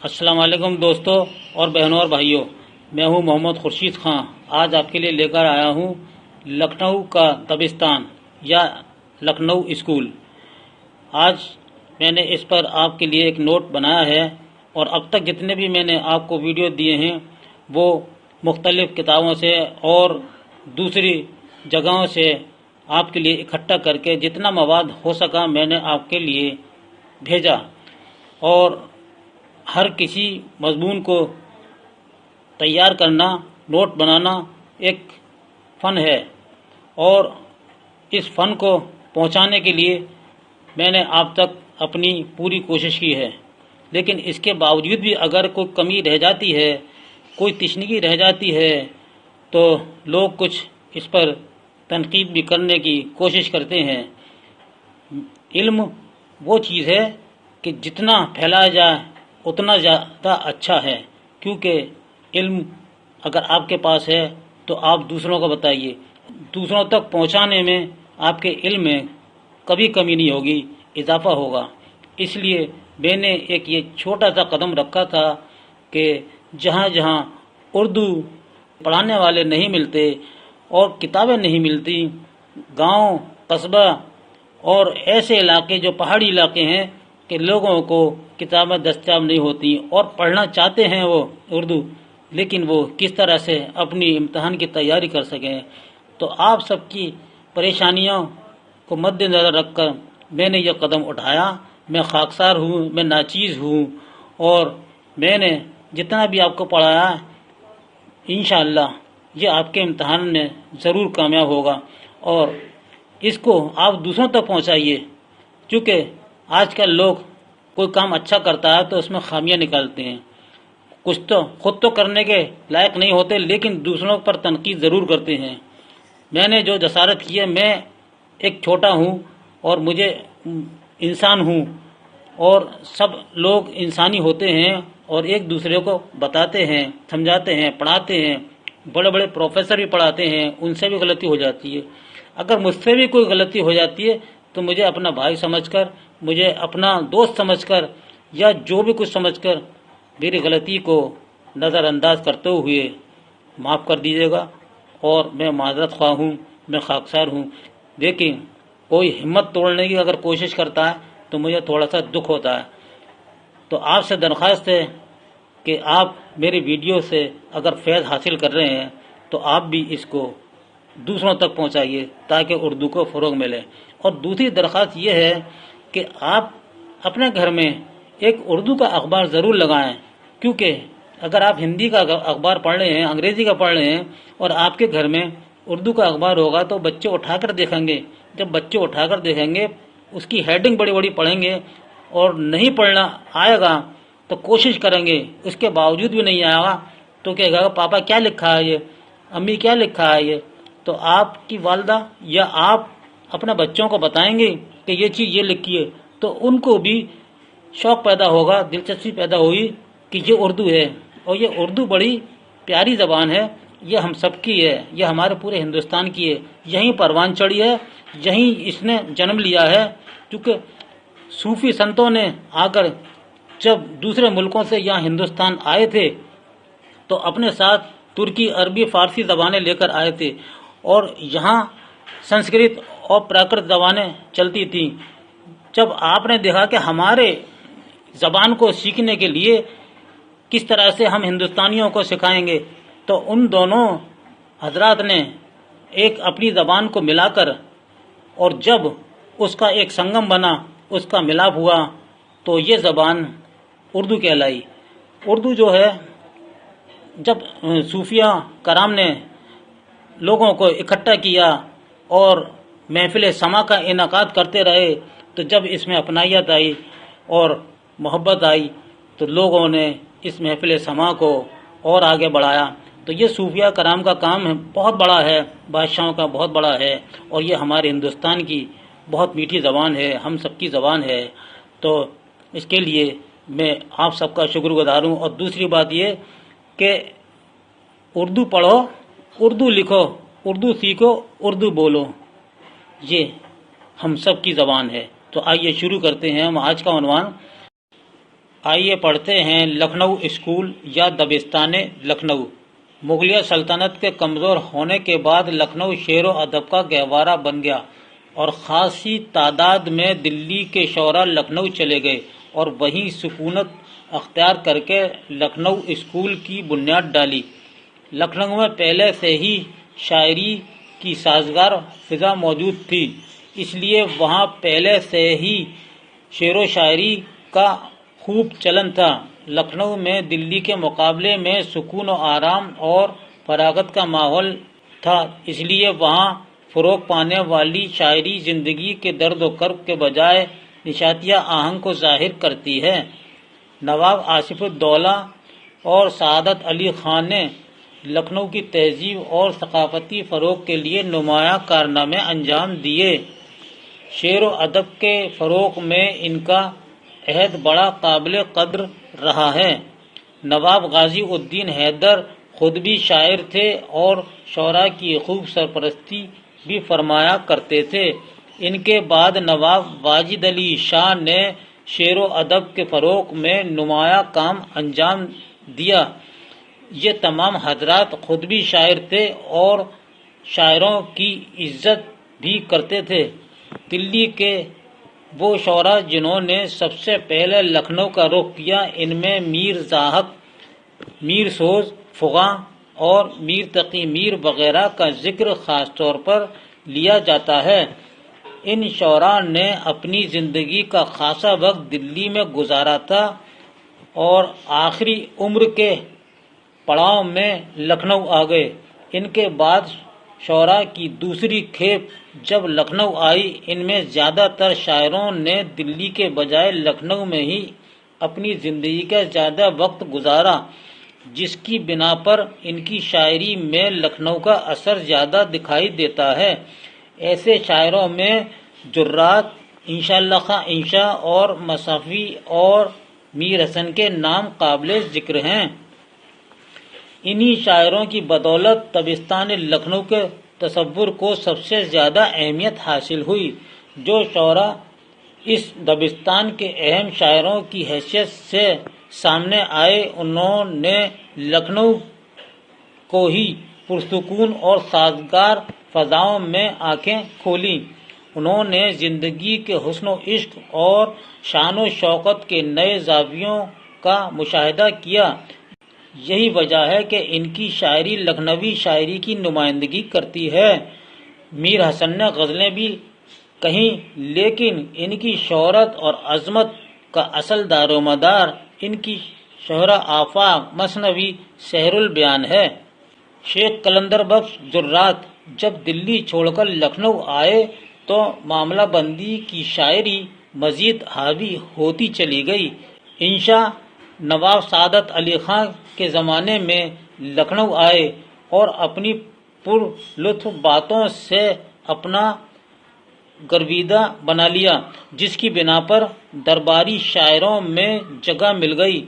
السلام علیکم دوستوں اور بہنوں اور بھائیوں، میں ہوں محمد خورشید خان۔ آج آپ کے لیے لے کر آیا ہوں لکھنؤ کا دبستان یا لکھنؤ اسکول۔ آج میں نے اس پر آپ کے لیے ایک نوٹ بنایا ہے، اور اب تک جتنے بھی میں نے آپ کو ویڈیو دیے ہیں وہ مختلف کتابوں سے اور دوسری جگہوں سے آپ کے لیے اکٹھا کر کے جتنا مواد ہو سکا میں نے آپ کے لیے بھیجا۔ اور ہر کسی مضمون کو تیار کرنا، نوٹ بنانا ایک فن ہے، اور اس فن کو پہنچانے کے لیے میں نے آپ تک اپنی پوری کوشش کی ہے۔ لیکن اس کے باوجود بھی اگر کوئی کمی رہ جاتی ہے، کوئی تشنگی رہ جاتی ہے، تو لوگ کچھ اس پر تنقید بھی کرنے کی کوشش کرتے ہیں۔ علم وہ چیز ہے کہ جتنا پھیلایا جائے اتنا زیادہ اچھا ہے، کیونکہ علم اگر آپ کے پاس ہے تو آپ دوسروں کو بتائیے، دوسروں تک پہنچانے میں آپ کے علم میں کبھی کمی نہیں ہوگی، اضافہ ہوگا۔ اس لیے میں نے ایک یہ چھوٹا سا قدم رکھا تھا کہ جہاں جہاں اردو پڑھانے والے نہیں ملتے اور کتابیں نہیں ملتی، گاؤں، قصبہ اور ایسے علاقے جو پہاڑی علاقے ہیں کہ لوگوں کو کتابیں دستیاب نہیں ہوتی اور پڑھنا چاہتے ہیں وہ اردو، لیکن وہ کس طرح سے اپنی امتحان کی تیاری کر سکیں، تو آپ سب کی پریشانیوں کو مد نظر رکھ کر میں نے یہ قدم اٹھایا۔ میں خاکسار ہوں، میں ناچیز ہوں، اور میں نے جتنا بھی آپ کو پڑھایا انشاءاللہ یہ آپ کے امتحان میں ضرور کامیاب ہوگا، اور اس کو آپ دوسروں تک پہنچائیے، کیونکہ آج کل لوگ کوئی کام اچھا کرتا ہے تو اس میں خامیاں نکالتے ہیں، کچھ تو خود تو کرنے کے لائق نہیں ہوتے لیکن دوسروں پر تنقید ضرور کرتے ہیں۔ میں نے جو جسارت کی ہے، میں ایک چھوٹا ہوں اور مجھے انسان ہوں، اور سب لوگ انسانی ہوتے ہیں اور ایک دوسرے کو بتاتے ہیں، سمجھاتے ہیں، پڑھاتے ہیں۔ بڑے بڑے پروفیسر بھی پڑھاتے ہیں، ان سے بھی غلطی ہو جاتی ہے۔ اگر مجھ سے بھی کوئی غلطی ہو جاتی ہے تو مجھے اپنا بھائی سمجھ کر، مجھے اپنا دوست سمجھ کر، یا جو بھی کچھ سمجھ کر میری غلطی کو نظر انداز کرتے ہوئے معاف کر دیجیے گا، اور میں معذرت خواہ ہوں، میں خاکسار ہوں۔ لیکن کوئی ہمت توڑنے کی اگر کوشش کرتا ہے تو مجھے تھوڑا سا دکھ ہوتا ہے۔ تو آپ سے درخواست ہے کہ آپ میری ویڈیو سے اگر فیض حاصل کر رہے ہیں تو آپ بھی اس کو دوسروں تک پہنچائیے تاکہ اردو کو فروغ ملے۔ اور دوسری درخواست یہ ہے کہ آپ اپنے گھر میں ایک اردو کا اخبار ضرور لگائیں، کیونکہ اگر آپ ہندی کا اخبار پڑھ رہے ہیں، انگریزی کا پڑھ رہے ہیں، اور آپ کے گھر میں اردو کا اخبار ہوگا تو بچے اٹھا کر دیکھیں گے۔ جب بچے اٹھا کر دیکھیں گے، اس کی ہیڈنگ بڑی بڑی پڑھیں گے، اور نہیں پڑھنا آئے گا تو کوشش کریں گے، اس کے باوجود بھی نہیں آئے گا تو کہے گا پاپا کیا لکھا ہے یہ، امی کیا لکھا ہے یہ، تو آپ کی والدہ یا آپ اپنے بچوں کو بتائیں گے کہ یہ چیز یہ لکھی ہے، تو ان کو بھی شوق پیدا ہوگا، دلچسپی پیدا ہوگی کہ یہ اردو ہے، اور یہ اردو بڑی پیاری زبان ہے، یہ ہم سب کی ہے، یہ ہمارے پورے ہندوستان کی ہے، یہیں پروان چڑھی ہے، یہیں اس نے جنم لیا ہے۔ کیونکہ صوفی سنتوں نے آ کر جب دوسرے ملکوں سے یہاں ہندوستان آئے تھے تو اپنے ساتھ ترکی، عربی، فارسی زبانیں لے کر آئے تھے، اور یہاں سنسکرت اور پراکرت زبانیں چلتی تھیں۔ جب آپ نے دیکھا کہ ہمارے زبان کو سیکھنے کے لیے کس طرح سے ہم ہندوستانیوں کو سکھائیں گے، تو ان دونوں حضرات نے ایک اپنی زبان کو ملا کر، اور جب اس کا ایک سنگم بنا، اس کا ملاپ ہوا، تو یہ زبان اردو کہلائی۔ اردو جو ہے، جب صوفیہ کرام نے لوگوں کو اکٹھا کیا اور محفل سما کا انعقاد کرتے رہے، تو جب اس میں اپنائیت آئی اور محبت آئی تو لوگوں نے اس محفل سما کو اور آگے بڑھایا۔ تو یہ صوفیہ کرام کا کام بہت بڑا ہے، بادشاہوں کا بہت بڑا ہے، اور یہ ہمارے ہندوستان کی بہت میٹھی زبان ہے، ہم سب کی زبان ہے۔ تو اس کے لیے میں آپ سب کا شکر گزار ہوں۔ اور دوسری بات یہ کہ اردو پڑھو، اردو لکھو، اردو سیکھو، اردو بولو، یہ ہم سب کی زبان ہے۔ تو آئیے شروع کرتے ہیں ہم آج کا عنوان۔ آئیے پڑھتے ہیں لکھنؤ اسکول یا دبستان لکھنؤ۔ مغلیہ سلطنت کے کمزور ہونے کے بعد لکھنؤ شعر و ادب کا گہوارہ بن گیا اور خاصی تعداد میں دلی کے شعراء لکھنؤ چلے گئے اور وہیں سکونت اختیار کر کے لکھنؤ اسکول کی بنیاد ڈالی۔ لکھنؤ میں پہلے سے ہی شاعری کی سازگار فضا موجود تھی، اس لیے وہاں پہلے سے ہی شعر و شاعری کا خوب چلن تھا۔ لکھنؤ میں دلی کے مقابلے میں سکون و آرام اور فراغت کا ماحول تھا، اس لیے وہاں فروغ پانے والی شاعری زندگی کے درد و کرب کے بجائے نشاطیہ آہنگ کو ظاہر کرتی ہے۔ نواب آصف الدولہ اور سعادت علی خان نے لکھنؤ کی تہذیب اور ثقافتی فروغ کے لیے نمایاں کارنامے انجام دیے۔ شعر و ادب کے فروغ میں ان کا عہد بڑا قابل قدر رہا ہے۔ نواب غازی الدین حیدر خود بھی شاعر تھے اور شعراء کی خوب سرپرستی بھی فرمایا کرتے تھے۔ ان کے بعد نواب واجد علی شاہ نے شعر و ادب کے فروغ میں نمایاں کام انجام دیا۔ یہ تمام حضرات خود بھی شاعر تھے اور شاعروں کی عزت بھی کرتے تھے۔ دلی کے وہ شعراء جنہوں نے سب سے پہلے لکھنؤ کا رخ کیا، ان میں میر زاہد، میر سوز فغاں اور میر تقی میر وغیرہ کا ذکر خاص طور پر لیا جاتا ہے۔ ان شعراء نے اپنی زندگی کا خاصا وقت دلی میں گزارا تھا اور آخری عمر کے پڑاؤ میں لکھنؤ آ گئے۔ ان کے بعد شعراء کی دوسری کھیپ جب لکھنؤ آئی، ان میں زیادہ تر شاعروں نے دلی کے بجائے لکھنؤ میں ہی اپنی زندگی کا زیادہ وقت گزارا، جس کی بنا پر ان کی شاعری میں لکھنؤ کا اثر زیادہ دکھائی دیتا ہے۔ ایسے شاعروں میں جرات، انشاء اللہ خاں انشا اور مصطفی اور میر حسن کے نام قابل ذکر ہیں۔ انہی شاعروں کی بدولت دبستان لکھنؤ کے تصور کو سب سے زیادہ اہمیت حاصل ہوئی۔ جو شعراء اس دبستان کے اہم شاعروں کی حیثیت سے سامنے آئے، انہوں نے لکھنؤ کو ہی پرسکون اور سازگار فضاؤں میں آنکھیں کھولیں۔ انہوں نے زندگی کے حسن و عشق اور شان و شوکت کے نئے زاویوں کا مشاہدہ کیا۔ یہی وجہ ہے کہ ان کی شاعری لکھنوی شاعری کی نمائندگی کرتی ہے۔ میر حسن نے غزلیں بھی کہیں، لیکن ان کی شہرت اور عظمت کا اصل دار و مدار ان کی شہرہ آفاق مثنوی سحر البیان ہے۔ شیخ قلندر بخش جرات جب دلی چھوڑ کر لکھنؤ آئے تو معاملہ بندی کی شاعری مزید حاوی ہوتی چلی گئی۔ انشا نواب سعادت علی خان کے زمانے میں لکھنؤ آئے اور اپنی پر لطف باتوں سے اپنا گرویدہ بنا لیا، جس کی بنا پر درباری شاعروں میں جگہ مل گئی۔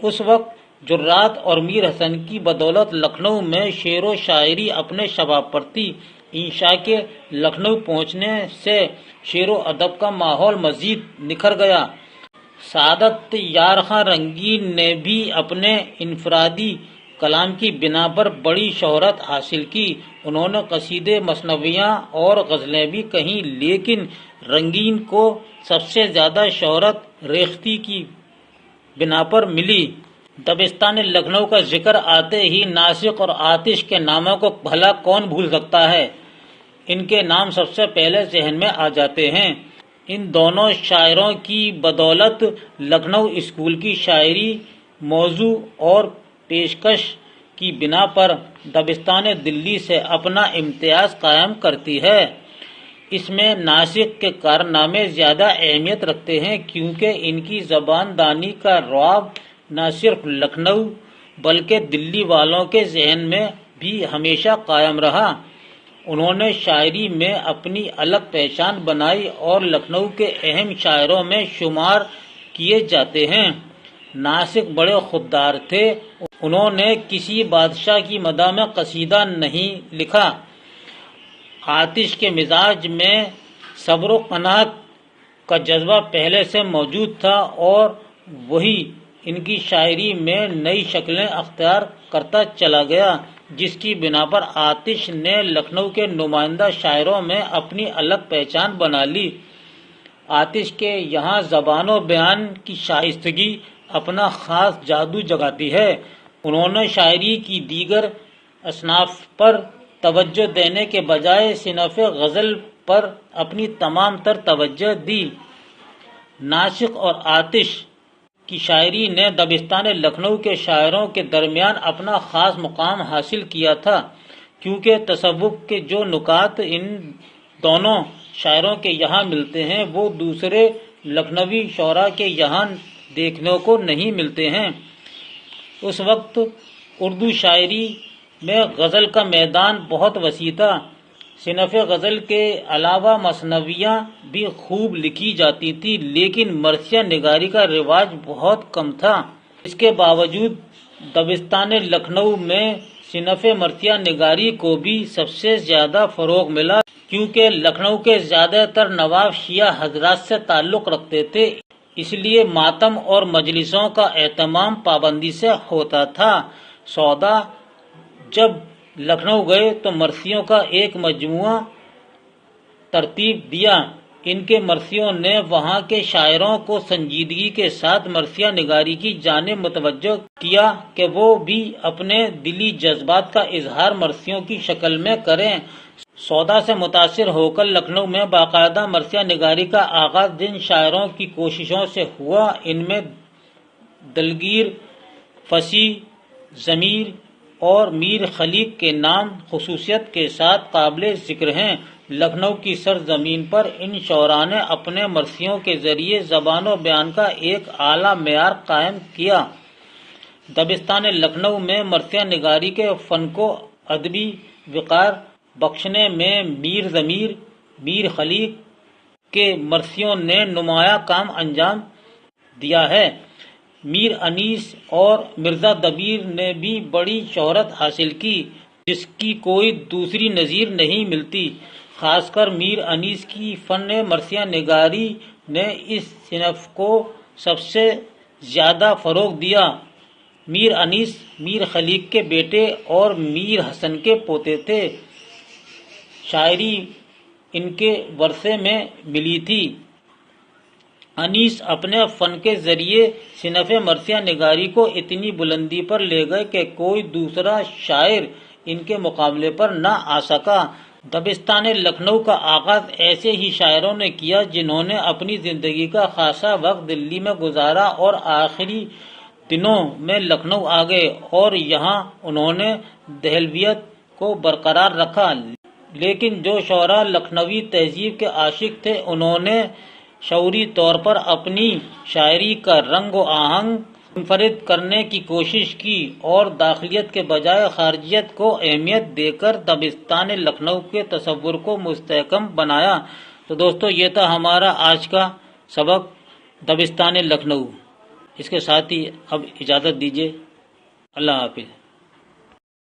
اس وقت جرات اور میر حسن کی بدولت لکھنؤ میں شعر و شاعری اپنے شباب پر تھی۔ انشا کے لکھنؤ پہنچنے سے شعر و ادب کا ماحول مزید نکھر گیا۔ سعادت یار خاں رنگین نے بھی اپنے انفرادی کلام کی بنا پر بڑی شہرت حاصل کی۔ انہوں نے قصیدے، مثنویاں اور غزلیں بھی کہیں، لیکن رنگین کو سب سے زیادہ شہرت ریختگی کی بنا پر ملی۔ دبستان لکھنؤ کا ذکر آتے ہی ناسک اور آتش کے ناموں کو بھلا کون بھول سکتا ہے؟ ان کے نام سب سے پہلے ذہن میں آ جاتے ہیں۔ ان دونوں شاعروں کی بدولت لکھنؤ اسکول کی شاعری موضوع اور پیشکش کی بنا پر دبستان دلی سے اپنا امتیاز قائم کرتی ہے۔ اس میں ناسک کے کارنامے زیادہ اہمیت رکھتے ہیں، کیونکہ ان کی زبان دانی کا رعب نہ صرف لکھنؤ بلکہ دلی والوں کے ذہن میں بھی ہمیشہ قائم رہا۔ انہوں نے شاعری میں اپنی الگ پہچان بنائی اور لکھنؤ کے اہم شاعروں میں شمار کیے جاتے ہیں۔ ناسک بڑے خوددار تھے۔ انہوں نے کسی بادشاہ کی مدح میں قصیدہ نہیں لکھا۔ آتش کے مزاج میں صبر و قناعت کا جذبہ پہلے سے موجود تھا اور وہی ان کی شاعری میں نئی شکلیں اختیار کرتا چلا گیا، جس کی بنا پر آتش نے لکھنؤ کے نمائندہ شاعروں میں اپنی الگ پہچان بنا لی۔ آتش کے یہاں زبان و بیان کی شائستگی اپنا خاص جادو جگاتی ہے۔ انہوں نے شاعری کی دیگر اصناف پر توجہ دینے کے بجائے صنف غزل پر اپنی تمام تر توجہ دی۔ ناسک اور آتش کی شاعری نے دبستان لکھنؤ کے شاعروں کے درمیان اپنا خاص مقام حاصل کیا تھا، کیونکہ تصوف کے جو نکات ان دونوں شاعروں کے یہاں ملتے ہیں وہ دوسرے لکھنوی شعراء کے یہاں دیکھنے کو نہیں ملتے ہیں۔ اس وقت اردو شاعری میں غزل کا میدان بہت وسیع تھا۔ صنف غزل کے علاوہ مثنویاں بھی خوب لکھی جاتی تھی، لیکن مرثیہ نگاری کا رواج بہت کم تھا۔ اس کے باوجود دبستان لکھنؤ میں صنف مرثیہ نگاری کو بھی سب سے زیادہ فروغ ملا، کیونکہ لکھنؤ کے زیادہ تر نواب شیعہ حضرات سے تعلق رکھتے تھے، اس لیے ماتم اور مجلسوں کا اہتمام پابندی سے ہوتا تھا۔ سودا جب لکھنؤ گئے تو مرثیوں کا ایک مجموعہ ترتیب دیا۔ ان کے مرثیوں نے وہاں کے شاعروں کو سنجیدگی کے ساتھ مرثیہ نگاری کی جانب متوجہ کیا کہ وہ بھی اپنے دلی جذبات کا اظہار مرثیوں کی شکل میں کریں۔ سودا سے متاثر ہو کر لکھنؤ میں باقاعدہ مرثیہ نگاری کا آغاز جن شاعروں کی کوششوں سے ہوا، ان میں دلگیر، فصیح، ضمیر اور میر خلیق کے نام خصوصیت کے ساتھ قابل ذکر ہیں۔ لکھنؤ کی سرزمین پر ان شعراء نے اپنے مرثیوں کے ذریعے زبان و بیان کا ایک اعلیٰ معیار قائم کیا۔ دبستان لکھنؤ میں مرثیہ نگاری کے فن کو ادبی وقار بخشنے میں میر ضمیر، میر خلیق کے مرثیوں نے نمایاں کام انجام دیا ہے۔ میر انیس اور مرزا دبیر نے بھی بڑی شہرت حاصل کی، جس کی کوئی دوسری نظیر نہیں ملتی۔ خاص کر میر انیس کی فن مرثیہ نگاری نے اس صنف کو سب سے زیادہ فروغ دیا۔ میر انیس میر خلیق کے بیٹے اور میر حسن کے پوتے تھے۔ شاعری ان کے ورثے میں ملی تھی۔ انیس اپنے فن کے ذریعے صنف مرثیہ نگاری کو اتنی بلندی پر لے گئے کہ کوئی دوسرا شاعر ان کے مقابلے پر نہ آ سکا۔ دبستان لکھنؤ کا آغاز ایسے ہی شاعروں نے کیا جنہوں نے اپنی زندگی کا خاصا وقت دلی میں گزارا اور آخری دنوں میں لکھنؤ آ گئے اور یہاں انہوں نے دہلویت کو برقرار رکھا۔ لیکن جو شعراء لکھنوی تہذیب کے عاشق تھے، انہوں نے شعوری طور پر اپنی شاعری کا رنگ و آہنگ منفرد کرنے کی کوشش کی اور داخلیت کے بجائے خارجیت کو اہمیت دے کر دبستان لکھنؤ کے تصور کو مستحکم بنایا۔ تو دوستو، یہ تھا ہمارا آج کا سبق دبستان لکھنؤ۔ اس کے ساتھ ہی اب اجازت دیجیے۔ اللہ حافظ۔